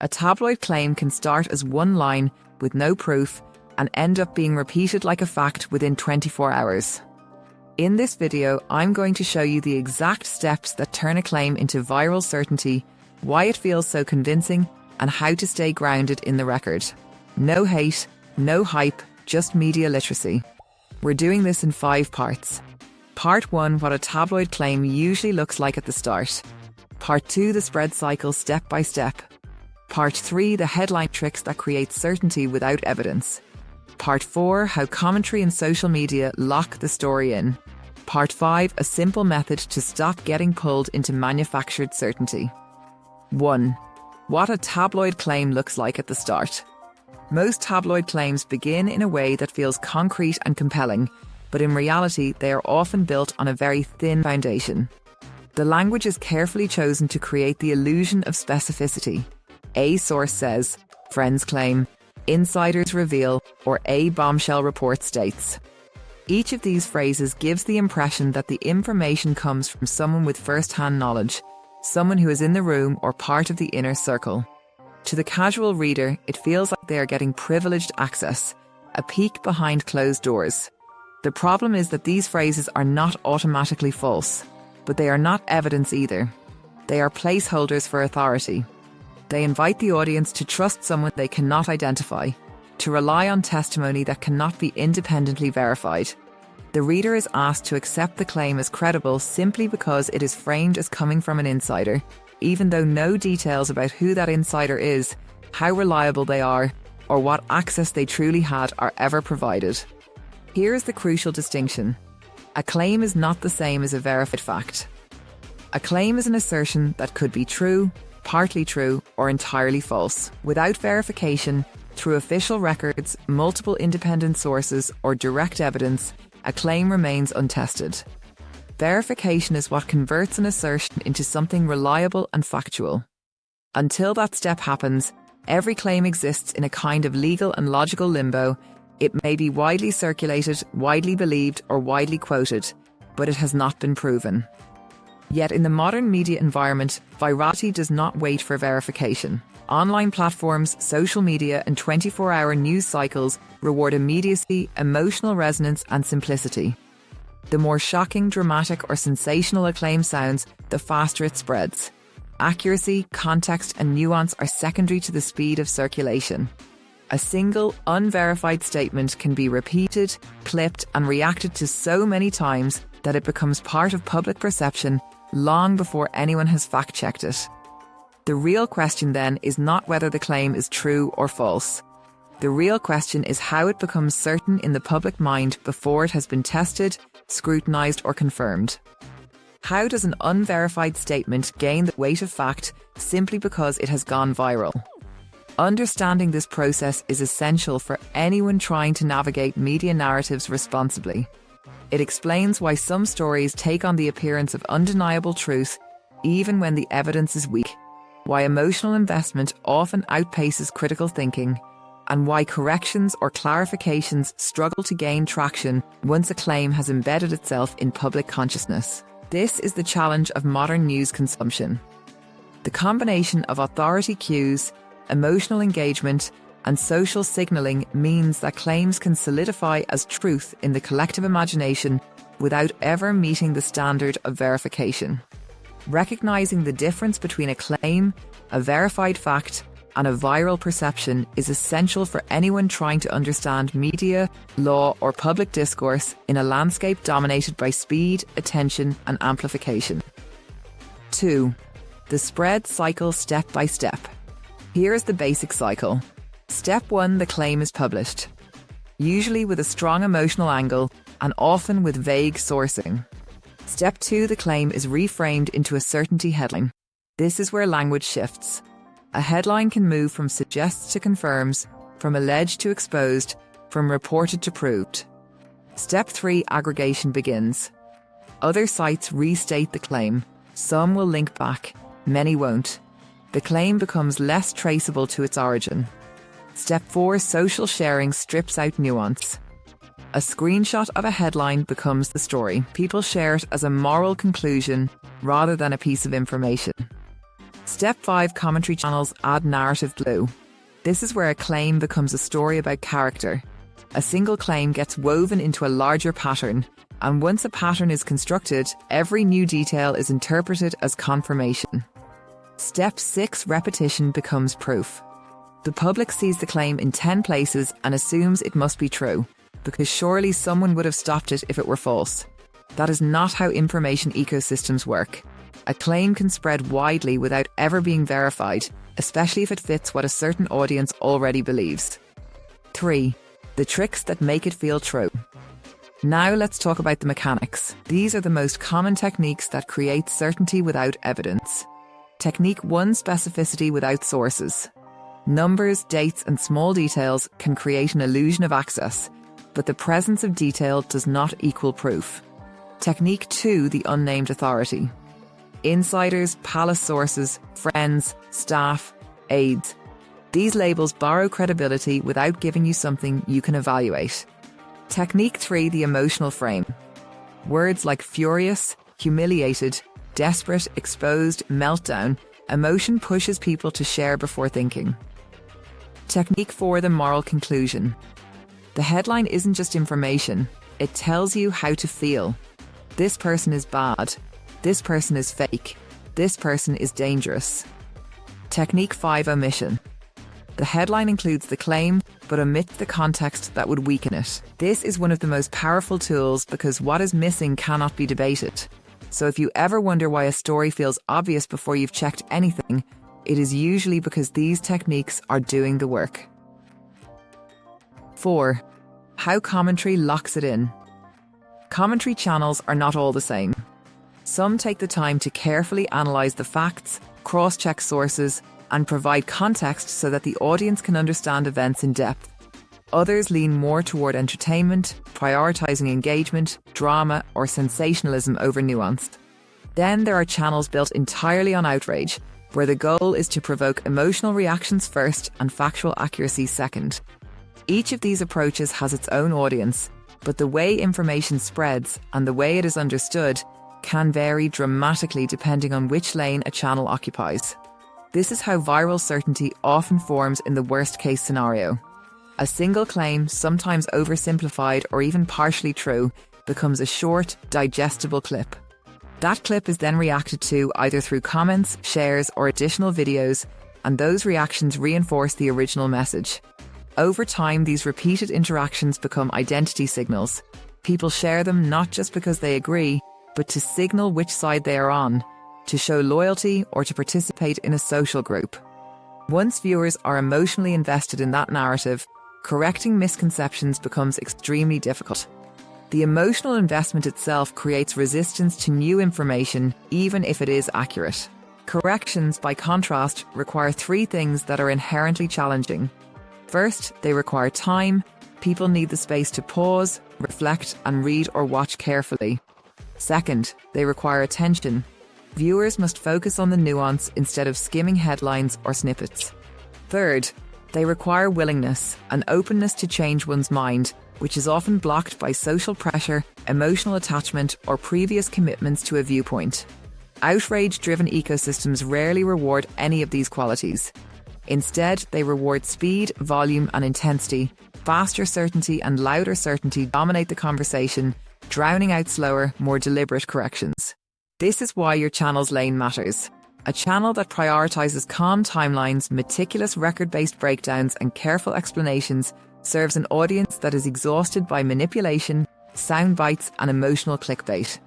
A tabloid claim can start as one line with no proof and end up being repeated like a fact within 24 hours. In this video, I'm going to show you the exact steps that turn a claim into viral certainty, why it feels so convincing, and how to stay grounded in the record. No hate, no hype, just media literacy. We're doing this in 5 parts. Part 1, what a tabloid claim usually looks like at the start. Part 2, the spread cycle step by step. Part 3, the headline tricks that create certainty without evidence. Part 4, how commentary and social media lock the story in. Part 5, a simple method to stop getting pulled into manufactured certainty. 1. What a tabloid claim looks like at the start. Most tabloid claims begin in a way that feels concrete and compelling, but in reality they are often built on a very thin foundation. The language is carefully chosen to create the illusion of specificity. A source says, friends claim, insiders reveal, or a bombshell report states. Each of these phrases gives the impression that the information comes from someone with first-hand knowledge, someone who is in the room or part of the inner circle. To the casual reader, it feels like they are getting privileged access, a peek behind closed doors. The problem is that these phrases are not automatically false, but they are not evidence either. They are placeholders for authority. They invite the audience to trust someone they cannot identify, to rely on testimony that cannot be independently verified. The reader is asked to accept the claim as credible simply because it is framed as coming from an insider, even though no details about who that insider is, how reliable they are, or what access they truly had are ever provided. Here is the crucial distinction. A claim is not the same as a verified fact. A claim is an assertion that could be true, partly true, or entirely false. Without verification, through official records, multiple independent sources, or direct evidence, a claim remains untested. Verification is what converts an assertion into something reliable and factual. Until that step happens, every claim exists in a kind of legal and logical limbo. It may be widely circulated, widely believed, or widely quoted, but it has not been proven. Yet in the modern media environment, virality does not wait for verification. Online platforms, social media, and 24-hour news cycles reward immediacy, emotional resonance, and simplicity. The more shocking, dramatic, or sensational a claim sounds, the faster it spreads. Accuracy, context, and nuance are secondary to the speed of circulation. A single, unverified statement can be repeated, clipped, and reacted to so many times that it becomes part of public perception long before anyone has fact-checked it. The real question then is not whether the claim is true or false. The real question is how it becomes certain in the public mind before it has been tested, scrutinized, or confirmed. How does an unverified statement gain the weight of fact simply because it has gone viral? Understanding this process is essential for anyone trying to navigate media narratives responsibly. It explains why some stories take on the appearance of undeniable truth even when the evidence is weak, why emotional investment often outpaces critical thinking, and why corrections or clarifications struggle to gain traction once a claim has embedded itself in public consciousness. This is the challenge of modern news consumption. The combination of authority cues, emotional engagement, and social signaling means that claims can solidify as truth in the collective imagination without ever meeting the standard of verification. Recognizing the difference between a claim, a verified fact, and a viral perception is essential for anyone trying to understand media, law, or public discourse in a landscape dominated by speed, attention, and amplification. 2. The spread cycle step by step. Here is the basic cycle. Step 1, the claim is published, usually with a strong emotional angle and often with vague sourcing. Step 2, the claim is reframed into a certainty headline. This is where language shifts. A headline can move from suggests to confirms, from alleged to exposed, from reported to proved. Step 3, aggregation begins. Other sites restate the claim. Some will link back, many won't. The claim becomes less traceable to its origin. Step 4, social sharing strips out nuance. A screenshot of a headline becomes the story. People share it as a moral conclusion rather than a piece of information. Step 5. Commentary channels add narrative glue. This is where a claim becomes a story about character. A single claim gets woven into a larger pattern, and once a pattern is constructed, every new detail is interpreted as confirmation. Step 6. Repetition becomes proof. The public sees the claim in 10 places and assumes it must be true, because surely someone would have stopped it if it were false. That is not how information ecosystems work. A claim can spread widely without ever being verified, especially if it fits what a certain audience already believes. 3. The tricks that make it feel true. Now let's talk about the mechanics. These are the most common techniques that create certainty without evidence. Technique 1. Specificity without sources. Numbers, dates, and small details can create an illusion of access, but the presence of detail does not equal proof. Technique 2. The unnamed authority. Insiders, palace sources, friends, staff, aides. These labels borrow credibility without giving you something you can evaluate. Technique 3. The emotional frame. Words like furious, humiliated, desperate, exposed, meltdown. Emotion pushes people to share before thinking. Technique 4. The moral conclusion. The headline isn't just information, it tells you how to feel. This person is bad. This person is fake. This person is dangerous. Technique 5. Omission. The headline includes the claim, but omits the context that would weaken it. This is one of the most powerful tools because what is missing cannot be debated. So if you ever wonder why a story feels obvious before you've checked anything, it is usually because these techniques are doing the work. 4. How commentary locks it in. Commentary channels are not all the same. Some take the time to carefully analyse the facts, cross-check sources, and provide context so that the audience can understand events in depth. Others lean more toward entertainment, prioritising engagement, drama, or sensationalism over nuance. Then there are channels built entirely on outrage, where the goal is to provoke emotional reactions first and factual accuracy second. Each of these approaches has its own audience, but the way information spreads and the way it is understood can vary dramatically depending on which lane a channel occupies. This is how viral certainty often forms in the worst-case scenario. A single claim, sometimes oversimplified or even partially true, becomes a short, digestible clip. That clip is then reacted to either through comments, shares, or additional videos, and those reactions reinforce the original message. Over time, these repeated interactions become identity signals. People share them not just because they agree, but to signal which side they are on, to show loyalty, or to participate in a social group. Once viewers are emotionally invested in that narrative, correcting misconceptions becomes extremely difficult. The emotional investment itself creates resistance to new information, even if it is accurate. Corrections, by contrast, require 3 things that are inherently challenging. First, they require time. People need the space to pause, reflect, and read or watch carefully. Second, they require attention. Viewers must focus on the nuance instead of skimming headlines or snippets. Third, they require willingness, an openness to change one's mind, which is often blocked by social pressure, emotional attachment, or previous commitments to a viewpoint. Outrage-driven ecosystems rarely reward any of these qualities. Instead, they reward speed, volume, and intensity. Faster certainty and louder certainty dominate the conversation, drowning out slower, more deliberate corrections. This is why your channel's lane matters. A channel that prioritizes calm timelines, meticulous record-based breakdowns, and careful explanations serves an audience that is exhausted by manipulation, sound bites, and emotional clickbait.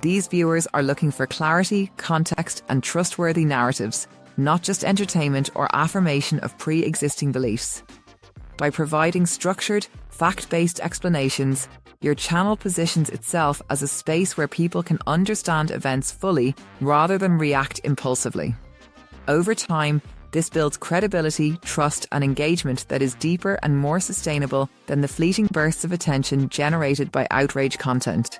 These viewers are looking for clarity, context, and trustworthy narratives, not just entertainment or affirmation of pre-existing beliefs. By providing structured, fact-based explanations, your channel positions itself as a space where people can understand events fully rather than react impulsively. Over time, this builds credibility, trust, and engagement that is deeper and more sustainable than the fleeting bursts of attention generated by outrage content.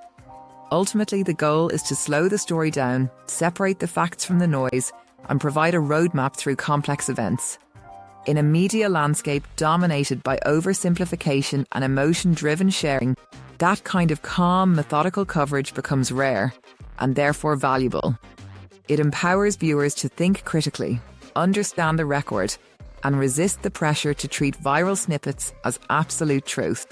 Ultimately, the goal is to slow the story down, separate the facts from the noise, and provide a roadmap through complex events. In a media landscape dominated by oversimplification and emotion-driven sharing, that kind of calm, methodical coverage becomes rare, and therefore valuable. It empowers viewers to think critically, understand the record, and resist the pressure to treat viral snippets as absolute truth.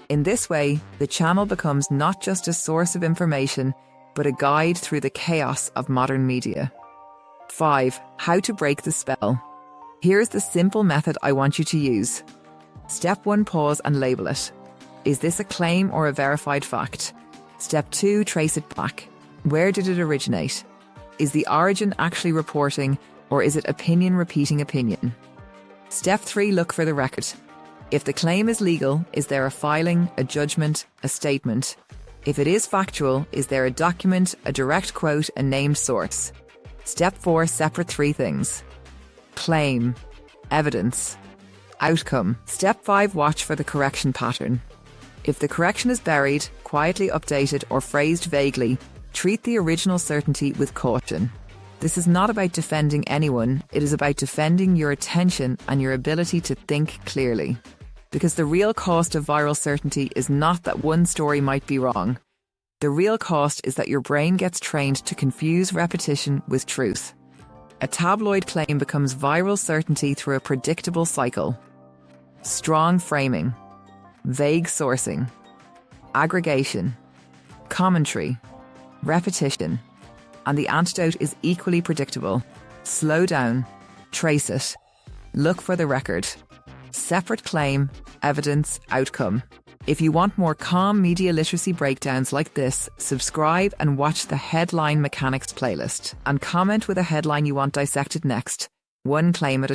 In this way, the channel becomes not just a source of information, but a guide through the chaos of modern media. 5. How to break the spell. Here's the simple method I want you to use. Step 1. Pause and label it. Is this a claim or a verified fact? Step 2. Trace it back. Where did it originate? Is the origin actually reporting, or is it opinion repeating opinion? Step 3. Look for the record. If the claim is legal, is there a filing, a judgment, a statement? If it is factual, is there a document, a direct quote, a named source? Step 4. Separate 3 things. Claim, evidence, outcome. Step 5. Watch for the correction pattern. If the correction is buried, quietly updated, or phrased vaguely, treat the original certainty with caution. This is not about defending anyone, it is about defending your attention and your ability to think clearly. Because the real cost of viral certainty is not that one story might be wrong. The real cost is that your brain gets trained to confuse repetition with truth. A tabloid claim becomes viral certainty through a predictable cycle. Strong framing, vague sourcing, aggregation, commentary, repetition, and the antidote is equally predictable. Slow down, trace it, look for the record. Separate claim, evidence, outcome. If you want more calm media literacy breakdowns like this, subscribe and watch the Headline Mechanics playlist. And comment with a headline you want dissected next, one claim at a time.